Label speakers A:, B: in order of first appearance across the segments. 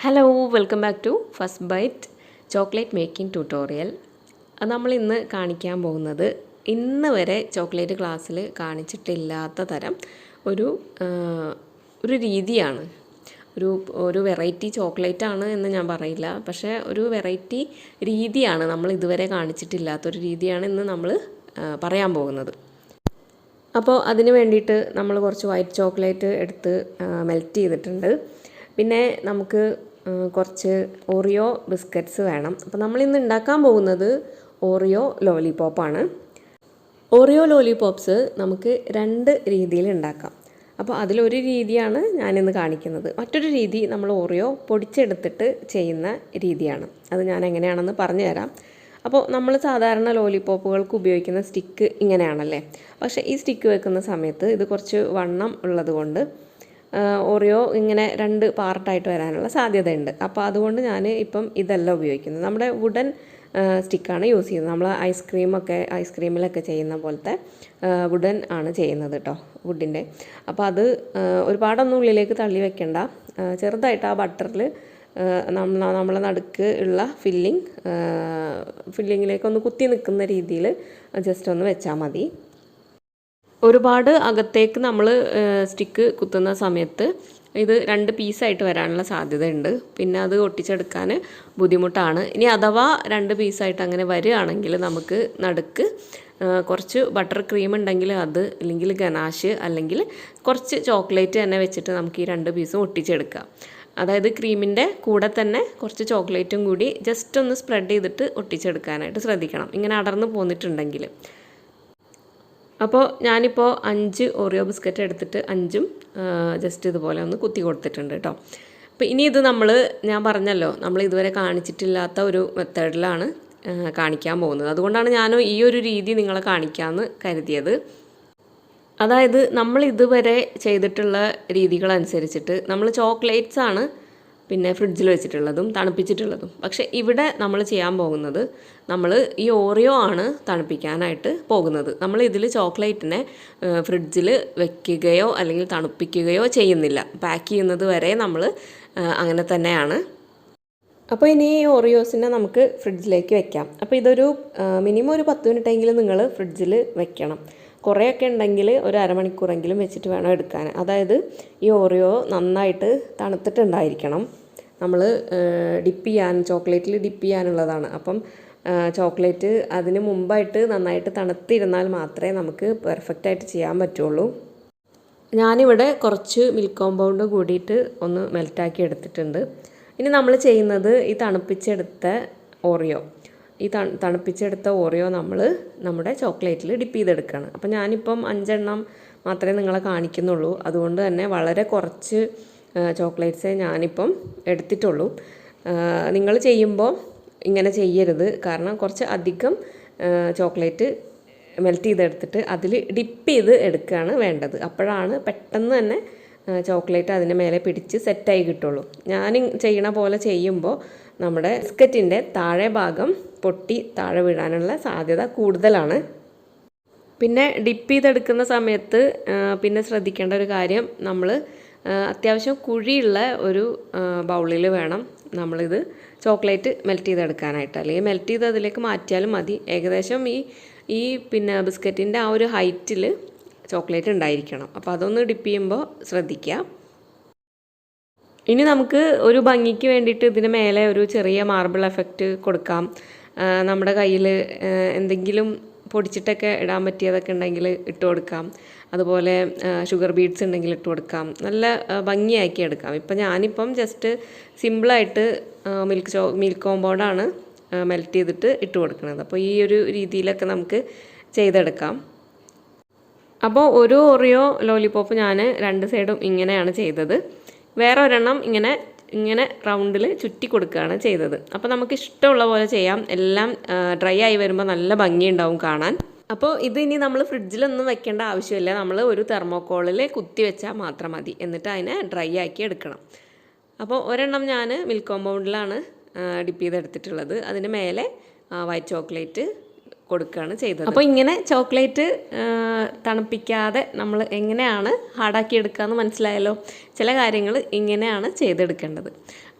A: Hello welcome back to first bite chocolate making tutorial. നമ്മൾ ഇന്ന് കാണിക്കാൻ പോകുന്നത് ഇന്ന് വരെ ചോക്ലേറ്റ് ക്ലാസ്സിൽ കാണിച്ചിട്ടില്ലാത്ത തരം ഒരു രീതിയാണ്. ഒരു വെറൈറ്റി ചോക്ലേറ്റ് ആണ് എന്ന് ഞാൻ പറയില്ല, പക്ഷേ ഒരു വെറൈറ്റി രീതിയാണ്, നമ്മൾ ഇതുവരെ കാണിച്ചിട്ടില്ലാത്തൊരു രീതിയാണ് ഇന്ന് നമ്മൾ പറയാൻ പോകുന്നത്. അപ്പോൾ അതിന് വേണ്ടിയിട്ട് നമ്മൾ കുറച്ച് വൈറ്റ് ചോക്ലേറ്റ് എടുത്ത് മെൽറ്റ് ചെയ്തിട്ടുണ്ട്. പിന്നെ നമുക്ക് കുറച്ച് ഓറിയോ ബിസ്ക്കറ്റ്സ് വേണം. അപ്പോൾ നമ്മളിന്ന് ഉണ്ടാക്കാൻ പോകുന്നത് ഓറിയോ ലോലിപോപ്പാണ്. ഓറിയോ ലോലിപോപ്സ് നമുക്ക് രണ്ട് രീതിയിൽ ഉണ്ടാക്കാം. അപ്പോൾ അതിലൊരു രീതിയാണ് ഞാനിന്ന് കാണിക്കുന്നത്. മറ്റൊരു രീതി നമ്മൾ ഓറിയോ പൊടിച്ചെടുത്തിട്ട് ചെയ്യുന്ന രീതിയാണ്. അത് ഞാൻ എങ്ങനെയാണെന്ന് പറഞ്ഞു തരാം. അപ്പോൾ നമ്മൾ സാധാരണ ലോലിപോപ്പുകൾക്ക് ഉപയോഗിക്കുന്ന സ്റ്റിക്ക് ഇങ്ങനെയാണല്ലേ, പക്ഷേ ഈ സ്റ്റിക്ക് വെക്കുന്ന സമയത്ത് ഇത് കുറച്ച് വണ്ണം ഉള്ളത് കൊണ്ട് ഓറിയോ ഇങ്ങനെ രണ്ട് പാർട്ടായിട്ട് വരാനുള്ള സാധ്യതയുണ്ട്. അപ്പോൾ അതുകൊണ്ട് ഞാൻ ഇപ്പം ഇതല്ല ഉപയോഗിക്കുന്നത്. നമ്മുടെ വുഡൻ സ്റ്റിക്കാണ് യൂസ് ചെയ്യുന്നത്. നമ്മൾ ഐസ്ക്രീമിലൊക്കെ ചെയ്യുന്ന പോലത്തെ വുഡൻ ആണ് ചെയ്യുന്നത് കേട്ടോ, വുഡിൻ്റെ. അപ്പോൾ അത് ഒരുപാടൊന്നും ഉള്ളിലേക്ക് തള്ളി വെക്കണ്ട. ചെറുതായിട്ട് ആ ബട്ടറിൽ നമ്മളെ നടുക്ക് ഉള്ള ഫില്ലിങ്ങിലേക്കൊന്ന് കുത്തി നിൽക്കുന്ന രീതിയിൽ ജസ്റ്റ് ഒന്ന് വെച്ചാൽ മതി. ഒരുപാട് അകത്തേക്ക് നമ്മൾ സ്റ്റിക്ക് കുത്തുന്ന സമയത്ത് ഇത് രണ്ട് പീസായിട്ട് വരാനുള്ള സാധ്യതയുണ്ട്. പിന്നെ അത് ഒട്ടിച്ചെടുക്കാൻ ബുദ്ധിമുട്ടാണ്. ഇനി അഥവാ രണ്ട് പീസായിട്ട് അങ്ങനെ വരികയാണെങ്കിൽ നമുക്ക് നടുക്ക് കുറച്ച് ബട്ടർ ക്രീം ഉണ്ടെങ്കിൽ അത്, അല്ലെങ്കിൽ ഗനാഷ്, അല്ലെങ്കിൽ കുറച്ച് ചോക്ലേറ്റ് തന്നെ വെച്ചിട്ട് നമുക്ക് ഈ രണ്ട് പീസും ഒട്ടിച്ചെടുക്കാം. അതായത് ക്രീമിൻ്റെ കൂടെ തന്നെ കുറച്ച് ചോക്ലേറ്റും കൂടി ജസ്റ്റ് ഒന്ന് സ്പ്രെഡ് ചെയ്തിട്ട് ഒട്ടിച്ചെടുക്കാനായിട്ട് ശ്രദ്ധിക്കണം, ഇങ്ങനെ അടർന്ന് പോന്നിട്ടുണ്ടെങ്കിൽ. അപ്പോൾ ഞാനിപ്പോൾ 5 ഓറിയോ ബിസ്ക്കറ്റ് എടുത്തിട്ട് 5ഉം ജസ്റ്റ് ഇതുപോലെ ഒന്ന് കുത്തി കൊടുത്തിട്ടുണ്ട് കേട്ടോ. അപ്പോൾ ഇനി ഇത് ഞാൻ പറഞ്ഞല്ലോ, നമ്മൾ ഇതുവരെ കാണിച്ചിട്ടില്ലാത്ത ഒരു മെത്തേഡിലാണ് കാണിക്കാൻ പോകുന്നത്. അതുകൊണ്ടാണ് ഞാൻ ഈ ഒരു രീതി നിങ്ങളെ കാണിക്കാമെന്ന് കരുതിയത്. അതായത് നമ്മൾ ഇതുവരെ ചെയ്തിട്ടുള്ള രീതികളനുസരിച്ചിട്ട് നമ്മൾ ചോക്ലേറ്റ്സ് ആണ് പിന്നെ ഫ്രിഡ്ജിൽ വെച്ചിട്ടുള്ളതും തണുപ്പിച്ചിട്ടുള്ളതും. പക്ഷേ ഇവിടെ നമ്മൾ ചെയ്യാൻ പോകുന്നത്, നമ്മൾ ഈ ഓറിയോ ആണ് തണുപ്പിക്കാനായിട്ട് പോകുന്നത്. നമ്മൾ ഇതിൽ ചോക്ലേറ്റിനെ ഫ്രിഡ്ജിൽ വെക്കുകയോ അല്ലെങ്കിൽ തണുപ്പിക്കുകയോ ചെയ്യുന്നില്ല. പാക്ക് ചെയ്യുന്നത് വരെ നമ്മൾ അങ്ങനെ തന്നെയാണ്. അപ്പോൾ ഇനി ഈ ഓറിയോസിനെ നമുക്ക് ഫ്രിഡ്ജിലേക്ക് വെക്കാം. അപ്പോൾ ഇതൊരു മിനിമം ഒരു 10 മിനിറ്റെങ്കിലും നിങ്ങൾ ഫ്രിഡ്ജിൽ വെക്കണം. കുറേയൊക്കെ ഉണ്ടെങ്കിൽ ഒരു അരമണിക്കൂറെങ്കിലും വെച്ചിട്ട് വേണം എടുക്കാൻ. അതായത് ഈ ഓറിയോ നന്നായിട്ട് തണുത്തിട്ടുണ്ടായിരിക്കണം. നമ്മൾ ചോക്ലേറ്റിൽ ഡിപ്പ് ചെയ്യാനുള്ളതാണ്. അപ്പം ചോക്ലേറ്റ് അതിന് മുമ്പായിട്ട് നന്നായിട്ട് തണുത്തിരുന്നാൽ മാത്രമേ നമുക്ക് പെർഫെക്റ്റായിട്ട് ചെയ്യാൻ പറ്റുള്ളൂ. ഞാനിവിടെ കുറച്ച് മിൽക്ക് കോമ്പൗണ്ട് കൂടിയിട്ട് ഒന്ന് മെൽറ്റാക്കി എടുത്തിട്ടുണ്ട്. ഇനി നമ്മൾ ചെയ്യുന്നത് ഈ തണുപ്പിച്ചെടുത്ത ഓറിയോ നമ്മൾ നമ്മുടെ ചോക്ലേറ്റിൽ ഡിപ്പ് ചെയ്തെടുക്കുകയാണ്. അപ്പോൾ ഞാനിപ്പം 5 എണ്ണം മാത്രമേ നിങ്ങളെ കാണിക്കുന്നുള്ളൂ. അതുകൊണ്ട് തന്നെ വളരെ കുറച്ച് ചോക്ലേറ്റ്സേ ഞാനിപ്പം എടുത്തിട്ടുള്ളൂ. നിങ്ങൾ ചെയ്യുമ്പോൾ ഇങ്ങനെ ചെയ്യരുത്, കാരണം കുറച്ച് അധികം ചോക്ലേറ്റ് മെൽറ്റ് ചെയ്തെടുത്തിട്ട് അതിൽ ഡിപ്പ് ചെയ്ത് എടുക്കുകയാണ് വേണ്ടത്. അപ്പോഴാണ് പെട്ടെന്ന് തന്നെ ചോക്ലേറ്റ് അതിൻ്റെ മേലെ പിടിച്ച് സെറ്റായി കിട്ടുള്ളൂ. ഞാൻ ചെയ്യണ പോലെ ചെയ്യുമ്പോൾ നമ്മുടെ ബിസ്ക്കറ്റിൻ്റെ താഴെ ഭാഗം പൊട്ടി താഴെ വീഴാനുള്ള സാധ്യത കൂടുതലാണ്. പിന്നെ ഡിപ്പ് ചെയ്തെടുക്കുന്ന സമയത്ത് പിന്നെ ശ്രദ്ധിക്കേണ്ട ഒരു കാര്യം, നമ്മൾ അത്യാവശ്യം കുഴിയുള്ള ഒരു ബൗളിൽ വേണം നമ്മളിത് ചോക്ലേറ്റ് മെൽറ്റ് ചെയ്തെടുക്കാനായിട്ട്. അല്ലെങ്കിൽ മെൽറ്റ് ചെയ്ത് അതിലേക്ക് മാറ്റിയാലും മതി. ഏകദേശം ഈ ബിസ്ക്കറ്റിൻ്റെ ആ ഒരു ഹൈറ്റിൽ ചോക്ലേറ്റ് ഉണ്ടായിരിക്കണം. അപ്പോൾ അതൊന്ന് ഡിപ്പ് ചെയ്യുമ്പോൾ ശ്രദ്ധിക്കുക. ഇനി നമുക്ക് ഒരു ഭംഗിക്ക് വേണ്ടിയിട്ട് ഇതിന് മേലെ ഒരു ചെറിയ മാർബിൾ എഫക്റ്റ് കൊടുക്കാം. നമ്മുടെ കയ്യിൽ എന്തെങ്കിലും പൊടിച്ചിട്ടൊക്കെ ഇടാൻ പറ്റിയതൊക്കെ ഉണ്ടെങ്കിൽ ഇട്ട് കൊടുക്കാം. അതുപോലെ ഷുഗർ ബീഡ്സ് ഉണ്ടെങ്കിൽ ഇട്ട് കൊടുക്കാം. നല്ല ഭംഗിയാക്കി എടുക്കാം. ഞാനിപ്പം ജസ്റ്റ് സിമ്പിളായിട്ട് മിൽക്ക് കോമ്പൗണ്ടാണ് മെൽറ്റ് ചെയ്തിട്ട് ഇട്ട് കൊടുക്കുന്നത്. അപ്പോൾ ഈ ഒരു രീതിയിലൊക്കെ നമുക്ക് ചെയ്തെടുക്കാം. അപ്പോൾ ഒരു ഓറിയോ ലോലിപോപ്പ് ഞാൻ 2 സൈഡും ഇങ്ങനെയാണ് ചെയ്തത്. വേറെ ഒരെണ്ണം ഇങ്ങനെ റൗണ്ടിൽ ചുറ്റി കൊടുക്കുകയാണ് ചെയ്തത്. അപ്പോൾ നമുക്ക് ഇഷ്ടമുള്ള പോലെ ചെയ്യാം. എല്ലാം ഡ്രൈ ആയി വരുമ്പോൾ നല്ല ഭംഗിയുണ്ടാവും കാണാൻ. അപ്പോൾ ഇത് ഇനി നമ്മൾ ഫ്രിഡ്ജിലൊന്നും വെക്കേണ്ട ആവശ്യമില്ല. നമ്മൾ ഒരു തെർമോക്കോളിൽ കുത്തി വെച്ചാൽ മാത്രം മതി. എന്നിട്ട് അതിനെ ഡ്രൈ ആക്കി എടുക്കണം. അപ്പോൾ ഒരെണ്ണം ഞാൻ മിൽക്ക് കോമ്പൗണ്ടിലാണ് ഡിപ്പ് ചെയ്തെടുത്തിട്ടുള്ളത്. അതിന് മേലെ വൈറ്റ് ചോക്ലേറ്റ് കൊടുക്കുകയാണ് ചെയ്തത്. അപ്പോൾ ഇങ്ങനെ ചോക്ലേറ്റ് തണുപ്പിക്കാതെ നമ്മൾ എങ്ങനെയാണ് ഹാർഡാക്കി എടുക്കുകയെന്ന് മനസ്സിലായല്ലോ. ചില കാര്യങ്ങൾ ഇങ്ങനെയാണ് ചെയ്തെടുക്കേണ്ടത്.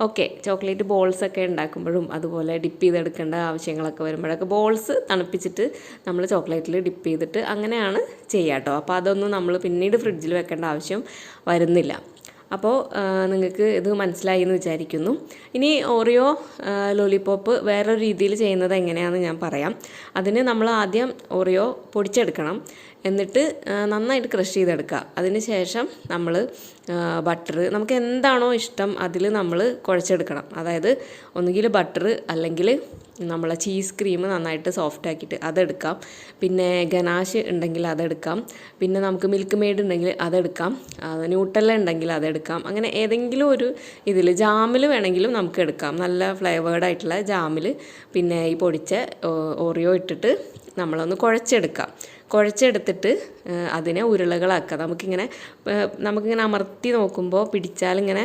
A: ഓക്കെ, ചോക്ലേറ്റ് ബോൾസൊക്കെ ഉണ്ടാക്കുമ്പോഴും അതുപോലെ ഡിപ്പ് ചെയ്തെടുക്കേണ്ട ആവശ്യങ്ങളൊക്കെ വരുമ്പോഴൊക്കെ ബോൾസ് തണുപ്പിച്ചിട്ട് നമ്മൾ ചോക്ലേറ്റിൽ ഡിപ്പ് ചെയ്തിട്ട് അങ്ങനെയാണ് ചെയ്യുക കേട്ടോ. അപ്പോൾ അതൊന്നും നമ്മൾ പിന്നീട് ഫ്രിഡ്ജിൽ വെക്കേണ്ട ആവശ്യം വരുന്നില്ല. അപ്പോൾ നിങ്ങൾക്ക് ഇത് മനസ്സിലായി എന്ന് വിചാരിക്കുന്നു. ഇനി ഓറിയോ ലോലിപോപ്പ് വേറൊരു രീതിയിൽ ചെയ്യുന്നത് എങ്ങനെയാണെന്ന് ഞാൻ പറയാം. അതിന് നമ്മൾ ആദ്യം ഓറിയോ പൊടിച്ചെടുക്കണം. എന്നിട്ട് നന്നായിട്ട് ക്രഷ് ചെയ്തെടുക്കുക. അതിന് ശേഷം നമ്മൾ ബട്ടർ, നമുക്ക് എന്താണോ ഇഷ്ടം അതിൽ നമ്മൾ കുഴച്ചെടുക്കണം. അതായത് ഒന്നുകിൽ ബട്ടർ അല്ലെങ്കിൽ നമ്മളെ ചീസ് ക്രീം നന്നായിട്ട് സോഫ്റ്റ് ആക്കിയിട്ട് അതെടുക്കാം. പിന്നെ ഗനാഷ് ഉണ്ടെങ്കിൽ അതെടുക്കാം. പിന്നെ നമുക്ക് മിൽക്ക് മെയ്ഡ് ഉണ്ടെങ്കിൽ അതെടുക്കാം. ന്യൂട്ടെല്ല ഉണ്ടെങ്കിൽ അതെടുക്കാം. അങ്ങനെ ഏതെങ്കിലും ഒരു ഇതിൽ ജാമിൽ വേണമെങ്കിലും നമുക്ക് എടുക്കാം. നല്ല ഫ്ലേവേർഡ് ആയിട്ടുള്ള ജാമിൽ പിന്നെ ഈ പൊടിച്ച ഓറിയോ ഇട്ടിട്ട് നമ്മളൊന്ന് കുഴച്ചെടുത്തിട്ട് അതിനെ ഉരുളകളാക്കുക. നമുക്കിങ്ങനെ അമർത്തി നോക്കുമ്പോൾ പിടിച്ചാലിങ്ങനെ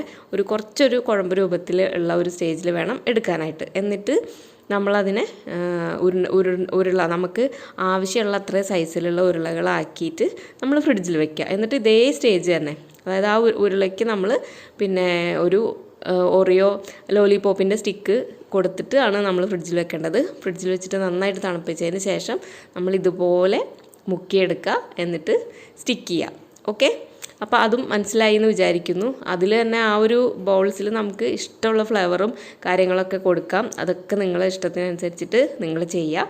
A: കുറച്ചൊരു കുഴമ്പ് രൂപത്തിൽ ഉള്ള ഒരു സ്റ്റേജിൽ വേണം എടുക്കാനായിട്ട്. എന്നിട്ട് നമ്മളതിനെ നമുക്ക് ആവശ്യമുള്ള അത്ര സൈസിലുള്ള ഉരുളകളാക്കിയിട്ട് നമ്മൾ ഫ്രിഡ്ജിൽ വെക്കുക. എന്നിട്ട് ഇതേ സ്റ്റേജ് തന്നെ, അതായത് ആ ഉരുളയ്ക്ക് നമ്മൾ പിന്നെ ഒരു ഓറിയോ ലോലിപോപ്പിൻ്റെ സ്റ്റിക്ക് കൊടുത്തിട്ടാണ് നമ്മൾ ഫ്രിഡ്ജിൽ വെക്കേണ്ടത്. ഫ്രിഡ്ജിൽ വെച്ചിട്ട് നന്നായിട്ട് തണുപ്പിച്ചതിന് ശേഷം നമ്മൾ ഇതുപോലെ മുക്കിയെടുക്കുക, എന്നിട്ട് സ്റ്റിക്ക് ചെയ്യുക. ഓക്കെ, അപ്പോൾ അതും മനസ്സിലായി എന്ന് വിചാരിക്കുന്നു. അതിൽ തന്നെ ആ ഒരു ബൗൾസിൽ നമുക്ക് ഇഷ്ടമുള്ള ഫ്ലേവറും കാര്യങ്ങളൊക്കെ കൊടുക്കാം. അതൊക്കെ നിങ്ങളെ ഇഷ്ടത്തിനനുസരിച്ചിട്ട് നിങ്ങൾ ചെയ്യുക.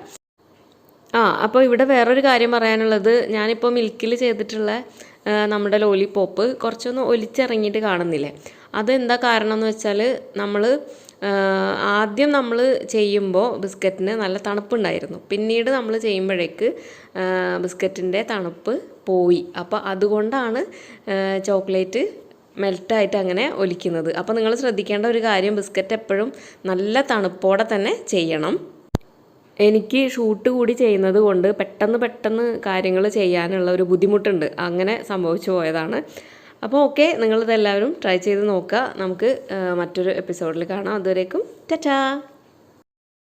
A: അപ്പോൾ ഇവിടെ വേറൊരു കാര്യം പറയാനുള്ളത്, ഞാനിപ്പോൾ മിൽക്കിൽ ചെയ്തിട്ടുള്ള നമ്മുടെ ലോലിപോപ്പ് കുറച്ചൊന്ന് ഒലിച്ചിറങ്ങിയിട്ട് കാണുന്നില്ലേ? അതെന്താ കാരണം എന്ന് വെച്ചാൽ ആദ്യം നമ്മൾ ചെയ്യുമ്പോൾ ബിസ്ക്കറ്റിന് നല്ല തണുപ്പുണ്ടായിരുന്നു. പിന്നീട് നമ്മൾ ചെയ്യുമ്പോഴേക്ക് ബിസ്ക്കറ്റിൻ്റെ തണുപ്പ് പോയി. അപ്പോൾ അതുകൊണ്ടാണ് ചോക്ലേറ്റ് മെൽട്ടായിട്ട് അങ്ങനെ ഒലിക്കുന്നത്. അപ്പോൾ നിങ്ങൾ ശ്രദ്ധിക്കേണ്ട ഒരു കാര്യം, ബിസ്ക്കറ്റ് എപ്പോഴും നല്ല തണുപ്പോടെ തന്നെ ചെയ്യണം. എനിക്ക് ഷൂട്ട് കൂടി ചെയ്യുന്നത് കൊണ്ട് പെട്ടെന്ന് കാര്യങ്ങൾ ചെയ്യാനുള്ള ഒരു ബുദ്ധിമുട്ടുണ്ട്. അങ്ങനെ സംഭവിച്ചു പോയതാണ്. അപ്പോൾ ഓക്കെ, നിങ്ങളിതെല്ലാവരും ട്രൈ ചെയ്ത് നോക്കുക. നമുക്ക് മറ്റൊരു എപ്പിസോഡിൽ കാണാം. അതുവരേക്കും ടാറ്റാ.